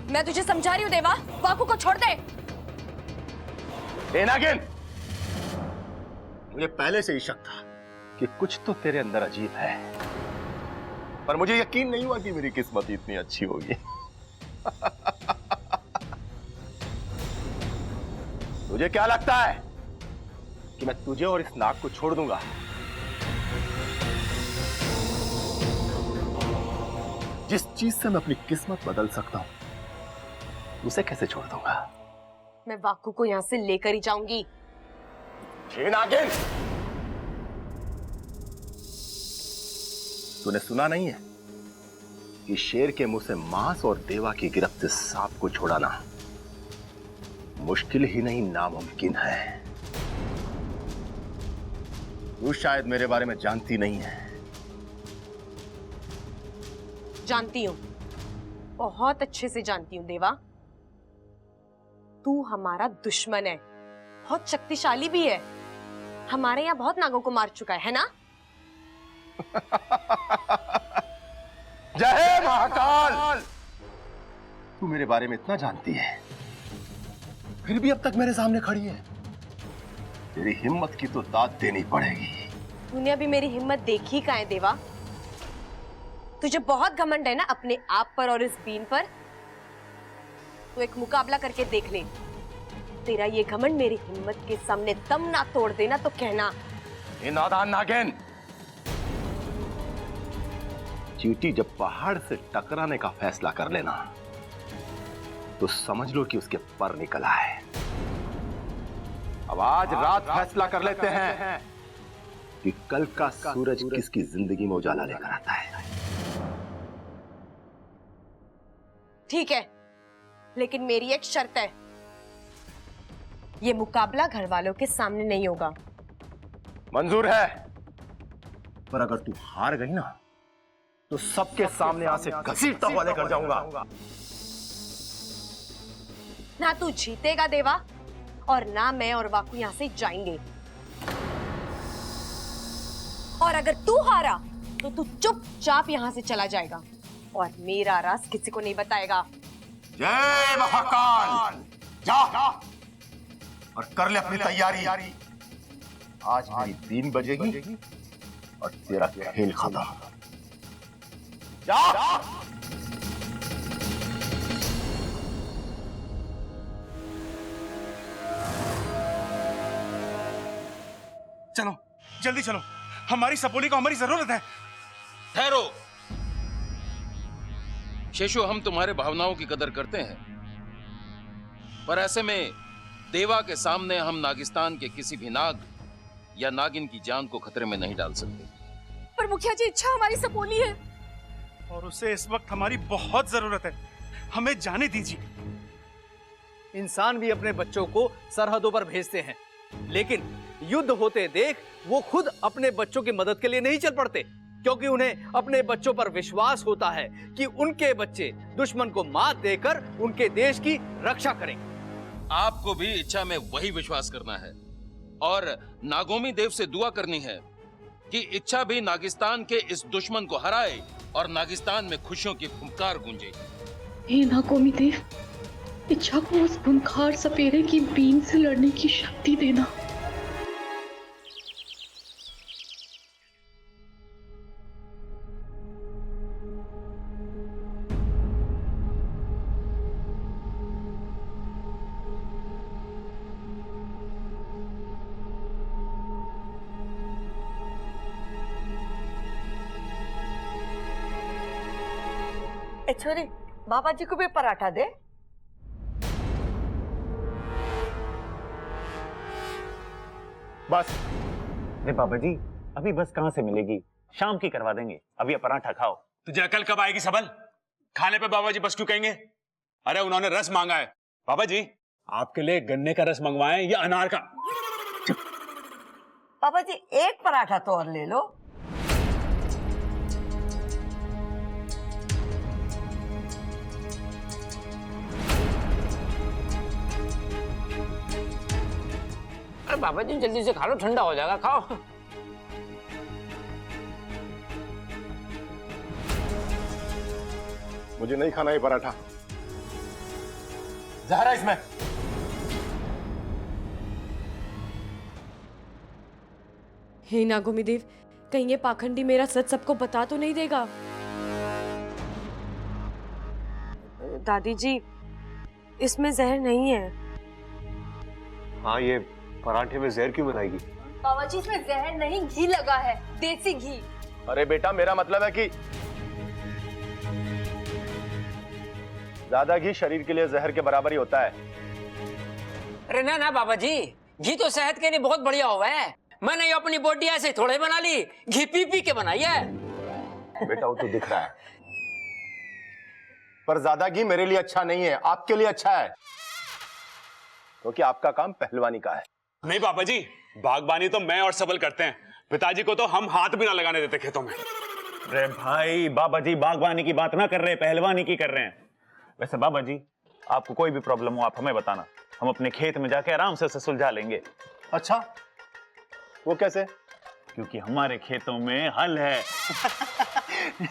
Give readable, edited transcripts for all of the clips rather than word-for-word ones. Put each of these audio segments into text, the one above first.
मैं तुझे समझा रही हूँ देवा, वाकू को छोड़ दे। नागिन, मुझे पहले से ही शक था कि कुछ तो तेरे अंदर अजीब है, पर मुझे यकीन नहीं हुआ कि मेरी किस्मत इतनी अच्छी होगी। तुझे क्या लगता है कि मैं तुझे और इस नाग को छोड़ दूंगा? जिस चीज से मैं अपनी किस्मत बदल सकता हूं, उसे कैसे छोड़ दूंगा? मैं वाकू को यहां से लेकर ही जाऊंगी। नागिन, तूने सुना नहीं है कि शेर के मुंह से मांस और देवा की गिरफ्त से सांप को छुड़ाना मुश्किल ही नहीं नामुमकिन है। तू शायद मेरे बारे में जानती नहीं है। जानती हूँ, बहुत अच्छे से जानती हूँ देवा। तू हमारा दुश्मन है, बहुत शक्तिशाली भी है। हमारे यहाँ बहुत नागों को मार चुका है ना? जय महाकाल! तू मेरे बारे में इतना जानती है, फिर भी अब तक मेरे सामने खड़ी है। तेरी हिम्मत की तो दाद देनी पड़ेगी। तूने अभी मेरी हिम्मत देखी कहाँ है देवा? तुझे बहुत घमंड है ना अपने आप पर और इस बीन पर। तो एक मुकाबला करके देख ले। तेरा ये घमंड मेरी हिम्मत के सामने दम ना तोड़ देना तो कहना। नादान नागिन, चींटी जब पहाड़ से टकराने का फैसला कर लेना तो समझ लो कि उसके पर निकला है। अब आज रात फैसला कर लेते हैं कि कल का सूरज किसकी जिंदगी में उजाला लेकर आता है। ठीक है, लेकिन मेरी एक शर्त है। ये मुकाबला घर वालों के सामने नहीं होगा। मंजूर है, पर अगर तू हार गई ना तो सबके सामने यहां से घसीटता हुआ लेकर जाऊंगा। ना तू जीतेगा देवा, और ना मैं और वाकू यहां से जाएंगे। और अगर तू हारा तो तू चुपचाप यहां से चला जाएगा और मेरा राज किसी को नहीं बताएगा। जय महाकाल! जा और कर ले अपनी तैयारी। आज मेरी 3 बजेगी और तेरा खेल खत्म। जा। चलो, जल्दी चलो, हमारी सपोली को हमारी जरूरत है। ठहरो शेषु, हम तुम्हारे भावनाओं की कदर करते हैं, पर ऐसे में देवा के सामने हम नागिस्तान के किसी भी नाग या नागिन की जान को खतरे में नहीं डाल सकते। पर मुखिया जी, इच्छा हमारी सपोली है और उसे इस वक्त हमारी बहुत जरूरत है। हमें जाने दीजिए। इंसान भी अपने बच्चों को सरहदों पर भेजते हैं, लेकिन युद्ध होते देख वो खुद अपने बच्चों की मदद के लिए नहीं चल पड़ते, क्योंकि उन्हें अपने बच्चों पर विश्वास होता है कि उनके बच्चे दुश्मन को मात देकर उनके देश की रक्षा करेंगे। आपको भी इच्छा में वही विश्वास करना है और नागोमी देव से दुआ करनी है कि इच्छा भी नागिस्तान के इस दुश्मन को हराए और नागिस्तान में खुशियों की फुंकार गूंजे। हे नागोमी देव, इच्छा को उस खूंखार सपेरे की बीन से लड़ने की शक्ति देना। छोरी, बाबा जी को भी पराठा दे। बस। अरे बाबा जी, अभी बस कहां से मिलेगी? शाम की करवा देंगे, अभी ये पराठा खाओ। तुझे अकल कब आएगी सबल? खाने पे बाबा जी बस क्यों कहेंगे? अरे उन्होंने रस मांगा है। बाबा जी, आपके लिए गन्ने का रस मंगवाएं या अनार का? बाबा जी, एक पराठा तो और ले लो। अरे बाबा जी, जल्दी से खा लो, ठंडा हो जाएगा। खाओ। मुझे नहीं खाना ये पराठा। जहर है इसमें। हे नागोमी देव, कहीं ये पाखंडी मेरा सच सबको बता तो नहीं देगा? दादी जी, इसमें जहर नहीं है। हाँ, ये पराठे में जहर क्यों बनाएगी? बाबा जी, इसमें जहर नहीं, घी लगा है, देसी घी। अरे बेटा, मेरा मतलब है कि ज्यादा घी शरीर के लिए जहर के बराबर ही होता है। अरे ना ना बाबा जी, घी तो सेहत के लिए बहुत बढ़िया हुआ है। मैंने ये अपनी बॉडी ऐसे थोड़े बना ली, घी पी पी के बनाई है। बेटा, वो तो दिख रहा है, पर ज्यादा घी मेरे लिए अच्छा नहीं है, आपके लिए अच्छा है, क्योंकि आपका काम पहलवानी का है। नहीं पापा जी, बागबानी तो मैं और सबल करते हैं, पिताजी को तो हम हाथ भी ना लगाने देते खेतों में। अरे भाई, बाबा जी बागवानी की बात ना कर रहे, पहलवानी की कर रहे हैं। वैसे बाबा जी, आपको कोई भी प्रॉब्लम हो आप हमें बताना, हम अपने खेत में जाके आराम से उसे सुलझा लेंगे। अच्छा, वो कैसे? क्योंकि हमारे खेतों में हल है।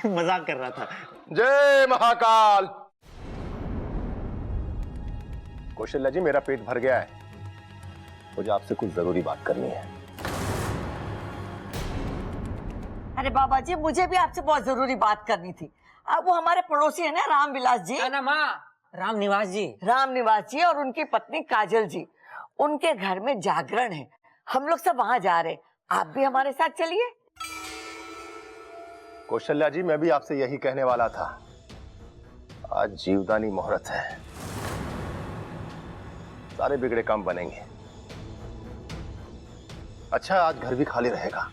मजाक कर रहा था। जय महाकाल। कौशल्या जी, मेरा पेट भर गया है, मुझे आपसे कुछ जरूरी बात करनी है। अरे बाबा जी, मुझे भी आपसे बहुत जरूरी बात करनी थी। अब वो हमारे पड़ोसी है ना, रामविलास जी। ना माँ, राम निवास जी। राम निवास जी और उनकी पत्नी काजल जी, उनके घर में जागरण है, हम लोग सब वहां जा रहे हैं, आप भी हमारे साथ चलिए। कौशल्या जी, मैं भी आपसे यही कहने वाला था, आज जीवदानी मुहूर्त है, सारे बिगड़े काम बनेंगे। अच्छा, आज घर भी खाली रहेगा,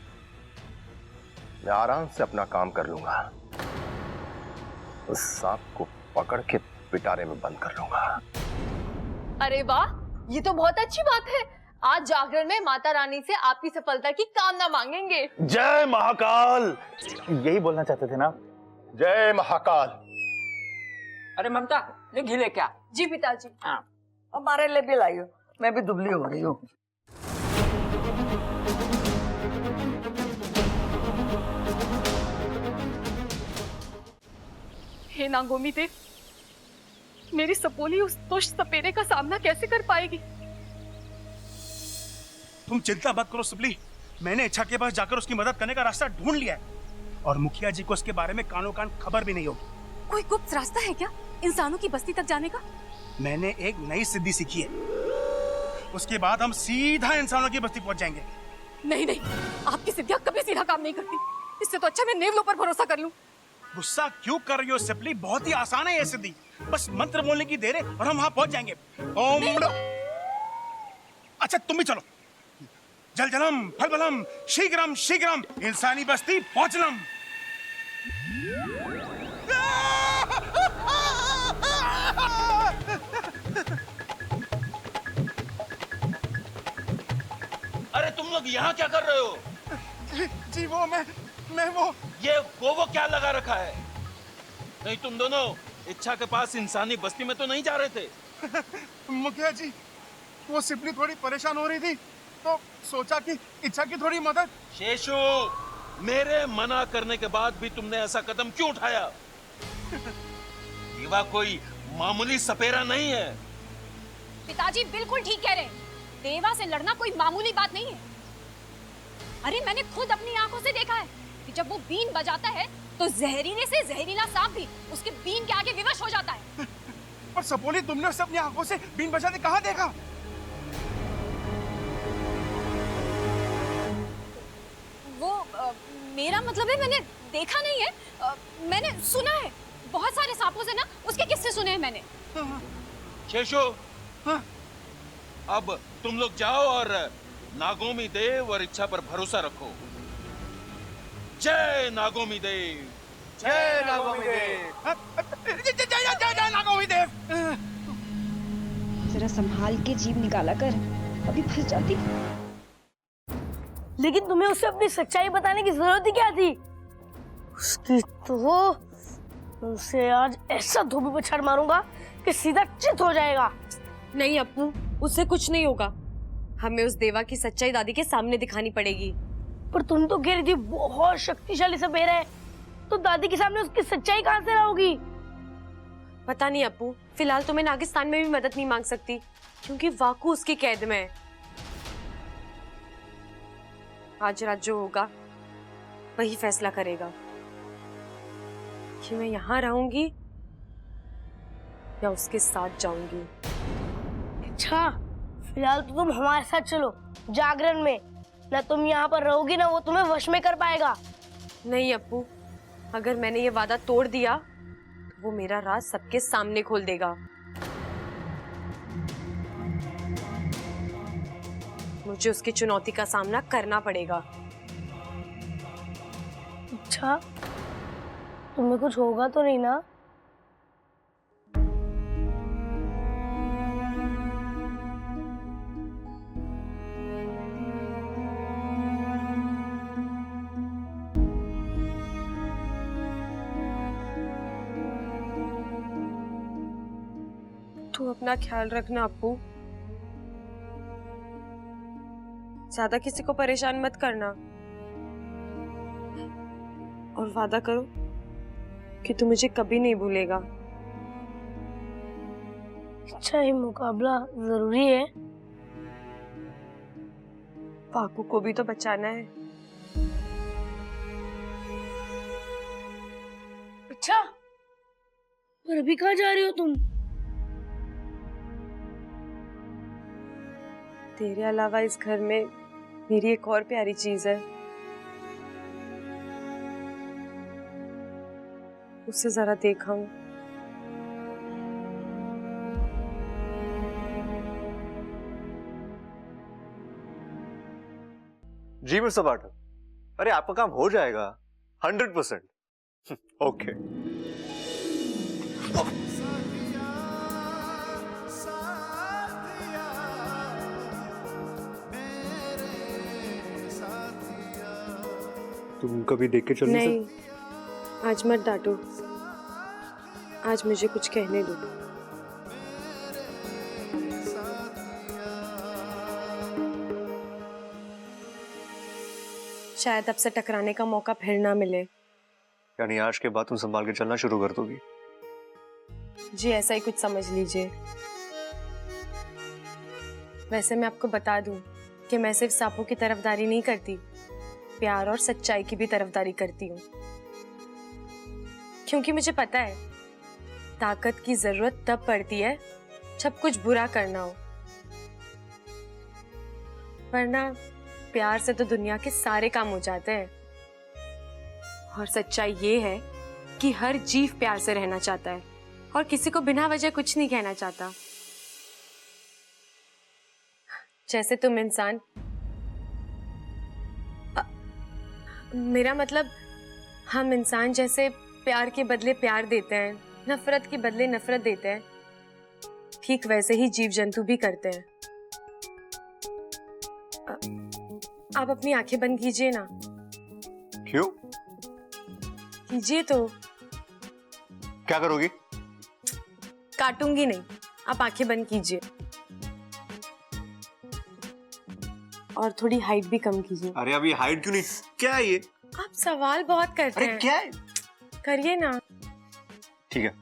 मैं आराम से अपना काम कर लूंगा, उस सांप को पकड़ के पिटारे में बंद कर लूंगा। अरे वाह, ये तो बहुत अच्छी बात है। आज जागरण में माता रानी से आपकी सफलता की कामना मांगेंगे। जय महाकाल, यही बोलना चाहते थे ना? जय महाकाल। अरे ममता, ले घी ले क्या? जी पिताजी। हाँ, हमारे लिए भी लाइयो, मैं भी दुबली हो रही हूँ। हे नागोमी देव, मेरी सपोली उस दुष्ट सपेरे का सामना कैसे कर पाएगी? तुम चिंता मत करो सुबली, मैंने इच्छा के पास जाकर उसकी मदद करने का रास्ता ढूंढ लिया है, और मुखिया जी को उसके बारे में कानो कान खबर भी नहीं होगी। कोई गुप्त रास्ता है क्या इंसानों की बस्ती तक जाने का? मैंने एक नई सिद्धि सीखी है, उसके बाद हम सीधा इंसानों की बस्ती पहुंच जाएंगे। नहीं नहीं, आपकी सिद्धियां कभी सीधा काम नहीं करती, इससे तो अच्छा मैं नेवलों पर भरोसा कर लूं। गुस्सा क्यों कर रही हो सिपली, बहुत ही आसान है ये सिद्धि, बस मंत्र बोलने की देर है और हम वहां पहुंच जाएंगे। ओम। अच्छा तुम भी चलो। जल जलम फल बलम शीघ्रम शीघ्रम इंसानी बस्ती पहुंचलम। अरे तुम लोग यहाँ क्या कर रहे हो? जी वो मैं वो ये वो क्या लगा रखा है? नहीं, तुम दोनों इच्छा के पास इंसानी बस्ती में तो नहीं जा रहे थे? मुखिया जी, वो सिपली थोड़ी परेशान हो रही थी तो सोचा कि इच्छा की थोड़ी मदद। शेषु, मेरे मना करने के बाद भी तुमने ऐसा कदम क्यों उठाया? देवा कोई मामूली सपेरा नहीं है। पिताजी बिल्कुल ठीक कह रहे हैं, देवा से लड़ना कोई मामूली बात नहीं है। अरे मैंने खुद अपनी आंखों से देखा है कि जब वो बीन बजाता है तो जहरीले से जहरीला सांप भी उसके बीन के आगे विवश हो जाता है। पर सपोली, तुमने उसे अपनी आंखों से बीन बजाते कहाँ देखा? वो मेरा मतलब है मैंने देखा नहीं है, मैंने सुना है, बहुत सारे सांपों से ना उसके किस्से सुने हैं मैंने। शेषु, अब तुम लोग जाओ और नागोमी देव और इच्छा पर भरोसा रखो। जय नागोमी देव। जय नागोमी देव। जय नागोमी देव। जरा संभाल के जीभ निकाला कर, अभी फंस जाती। लेकिन तुम्हें उसे अपनी सच्चाई बताने की जरूरत ही क्या थी? उसकी तो उसे आज ऐसा धोबी पे छड़ मारूंगा कि सीधा चित हो जाएगा। नहीं अप्पू, उससे कुछ नहीं होगा, हमें उस देवा की सच्चाई दादी के सामने दिखानी पड़ेगी। पर तुम तो कह रही थी बहुत शक्तिशाली सपेरा है, तो दादी के सामने उसकी सच्चाई कहां से लाओगी? पता नहीं अप्पू, फिलहाल तो मैं नागिस्तान में भी मदद नहीं मांग सकती क्योंकि वाकू उसकी कैद में है। आज रात जो होगा वही फैसला करेगा कि मैं यहाँ रहूंगी या उसके साथ जाऊंगी। अच्छा, फिलहाल तो तुम हमारे साथ चलो जागरण में। ना तुम यहाँ पर रहोगी ना वो तुम्हें वश में कर पाएगा। नहीं अप्पू, अगर मैंने ये वादा तोड़ दिया तो वो मेरा राज सबके सामने खोल देगा। मुझे उसकी चुनौती का सामना करना पड़ेगा। अच्छा, तुम्हें कुछ होगा तो नहीं ना? तू अपना ख्याल रखना अप्पू, ज्यादा किसी को परेशान मत करना और वादा करो कि तू मुझे कभी नहीं भूलेगा। अच्छा, ये मुकाबला जरूरी है? वाकू को भी तो बचाना है। अच्छा, और अभी कहाँ जा रही हो तुम? तेरे अलावा इस घर में मेरी एक और प्यारी चीज है, उसे जरा देखाऊं। जी मिस्टर पाठक, अरे आपका काम हो जाएगा 100%। ओके। तुम कभी देख के चल नहीं, आज मत डांटो, आज मुझे कुछ कहने दो। शायद अब से टकराने का मौका फिर ना मिले। यानी आज के बाद तुम संभाल के चलना शुरू कर दोगी? जी ऐसा ही कुछ समझ लीजिए। वैसे मैं आपको बता दूं कि मैं सिर्फ सांपों की तरफदारी नहीं करती, प्यार और सच्चाई की भी तरफदारी करती हूँ। क्योंकि मुझे पता है ताकत की जरूरत तब पड़ती है जब कुछ बुरा करना हो, वरना प्यार से तो दुनिया के सारे काम हो जाते हैं। और सच्चाई ये है कि हर जीव प्यार से रहना चाहता है और किसी को बिना वजह कुछ नहीं कहना चाहता। जैसे तुम इंसान, मेरा मतलब हम इंसान जैसे प्यार के बदले प्यार देते हैं, नफरत के बदले नफरत देते हैं, ठीक वैसे ही जीव जंतु भी करते हैं। आप अपनी आंखें बंद कीजिए ना। क्यों? कीजिए तो। क्या करोगी? काटूंगी नहीं, आप आंखें बंद कीजिए और थोड़ी हाइट भी कम कीजिए। अरे अभी हाइट क्यों नहीं? क्या है ये? आप सवाल बहुत करते हैं। क्या है? करिए ना। ठीक है।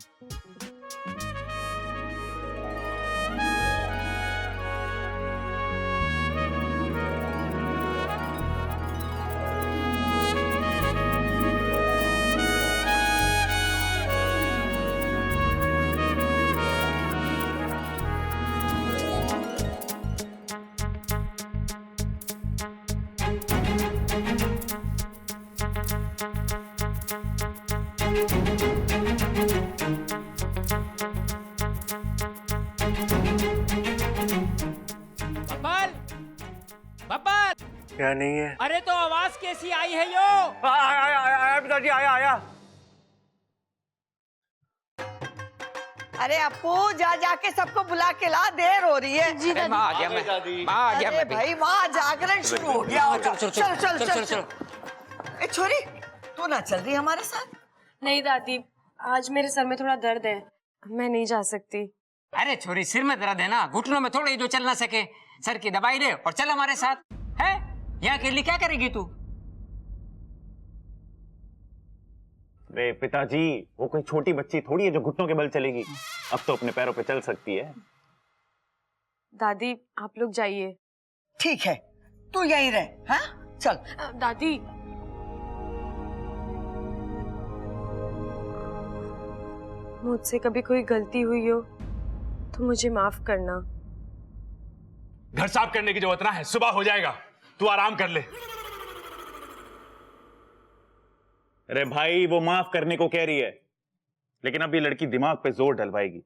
बब्बल, बब्बल, क्या नहीं है? अरे तो आवाज कैसी आई है यो? आया पिताजी, आया। अरे अपू, जा जाके सबको बुला के ला, देर हो रही है। जी अरे माँ आ गया, माँ आ गया। अरे भाई, वहाँ जागरण शुरू हो गया होगा। चल। ए छोरी, तू ना चल रही हमारे साथ? नहीं दादी, आज मेरे सर में थोड़ा दर्द है, मैं नहीं जा सकती। अरे छोरी, सिर में दर्द है ना, घुटनों में थोड़े जो चल ना सके, सर की दवाई दे और चल हमारे साथ। है यहाँ अकेली क्या करेगी तू? अरे पिताजी, वो कोई छोटी बच्ची थोड़ी है जो घुटनों के बल चलेगी। अब तो अपने पैरों पे चल सकती है। दादी आप लोग जाइए। ठीक है, तू यहीं रह। हाँ चल। दादी मुझसे कभी कोई गलती हुई हो तो मुझे माफ करना। घर साफ करने की जरूरत ना है, सुबह हो जाएगा, तू आराम कर ले। अरे भाई, वो माफ करने को कह रही है, लेकिन अब ये लड़की दिमाग पे जोर डलवाएगी।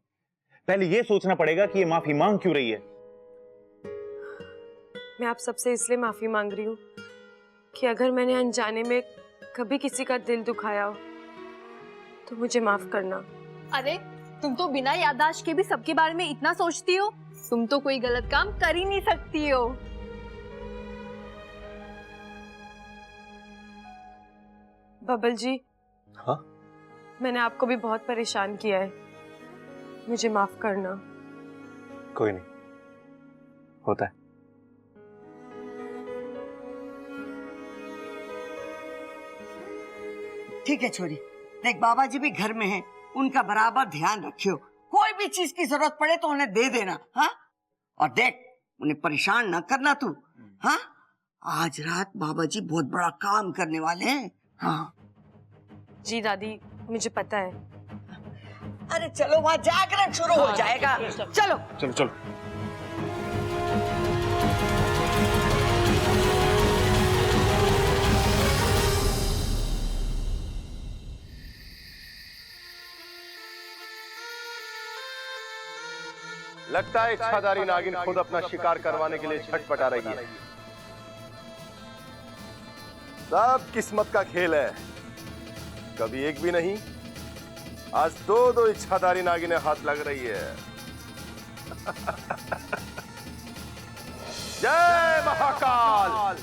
पहले ये सोचना पड़ेगा कि ये माफी मांग क्यों रही है। मैं आप सबसे इसलिए माफी मांग रही हूँ कि अगर मैंने अनजाने में कभी किसी का दिल दुखाया हो तो मुझे माफ करना। अरे तुम तो बिना याददाश्त के भी सबके बारे में इतना सोचती हो। तुम तो कोई गलत काम कर ही नहीं सकती हो। बबल जी, हाँ? मैंने आपको भी बहुत परेशान किया है, मुझे माफ करना। कोई नहीं, होता है। ठीक है छोरी, देख बाबा जी भी घर में हैं, उनका बराबर ध्यान रखियो। कोई भी चीज की जरूरत पड़े तो उन्हें दे देना। हाँ, और देख उन्हें परेशान न करना तू। हाँ, आज रात बाबा जी बहुत बड़ा काम करने वाले हैं। हाँ जी दादी, मुझे पता है। अरे चलो, वहाँ जागरण शुरू हो जाएगा। चलो चलो चलो। लगता है इच्छाधारी नागिन खुद अपना शिकार करवाने के लिए छटपटा रही है। सब किस्मत का खेल है, कभी एक भी नहीं, आज दो इच्छाधारी नागिनें हाथ लग रही है। जय महाकाल।